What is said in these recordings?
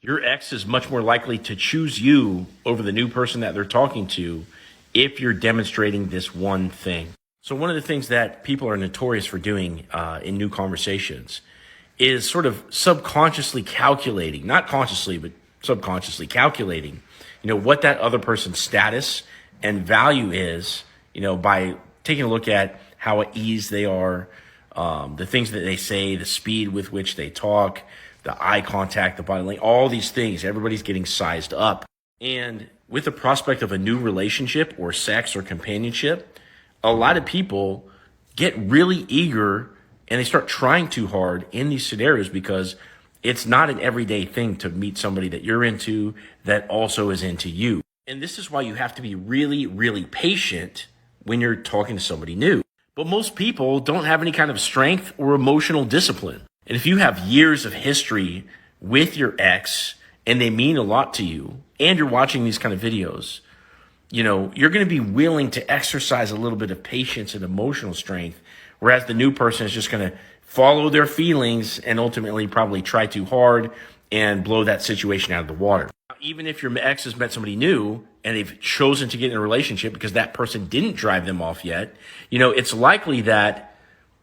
Your ex is much more likely to choose you over the new person that they're talking to if you're demonstrating this one thing. So one of the things that people are notorious for doing in new conversations is sort of subconsciously calculating, not consciously, but subconsciously calculating, what that other person's status and value is, by taking a look at how at ease they are, the things that they say, the speed with which they talk, the eye contact, the body language, all these things. Everybody's getting sized up. And with the prospect of a new relationship or sex or companionship, a lot of people get really eager and they start trying too hard in these scenarios because it's not an everyday thing to meet somebody that you're into that also is into you. And this is why you have to be really, really patient when you're talking to somebody new. But most people don't have any kind of strength or emotional discipline. And if you have years of history with your ex and they mean a lot to you and you're watching these kind of videos, you're going to be willing to exercise a little bit of patience and emotional strength, whereas the new person is just going to follow their feelings and ultimately probably try too hard and blow that situation out of the water. Even if your ex has met somebody new and they've chosen to get in a relationship because that person didn't drive them off yet, it's likely that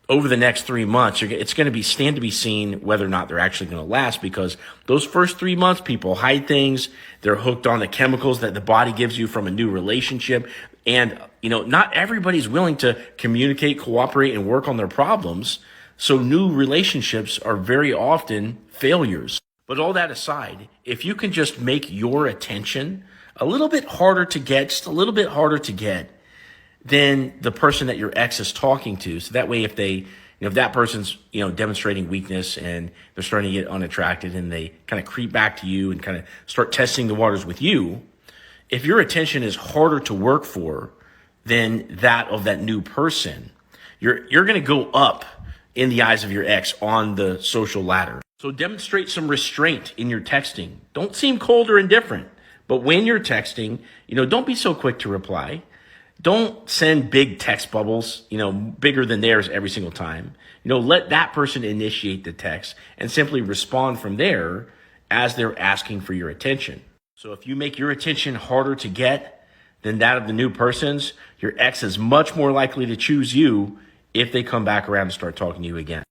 over the next 3 months, it's going to stand to be seen whether or not they're actually going to last, because those first 3 months, people hide things. They're hooked on the chemicals that the body gives you from a new relationship. And, not everybody's willing to communicate, cooperate, and work on their problems. So new relationships are very often failures. But all that aside, if you can just make your attention a little bit harder to get, just a little bit harder to get, than the person that your ex is talking to. So that way, if that person's, demonstrating weakness and they're starting to get unattracted and they kind of creep back to you and kind of start testing the waters with you, if your attention is harder to work for than that of that new person, you're going to go up in the eyes of your ex on the social ladder. So demonstrate some restraint in your texting. Don't seem cold or indifferent, but when you're texting, don't be so quick to reply. Don't send big text bubbles, bigger than theirs every single time. Let that person initiate the text and simply respond from there as they're asking for your attention. So if you make your attention harder to get than that of the new person's, your ex is much more likely to choose you if they come back around and start talking to you again.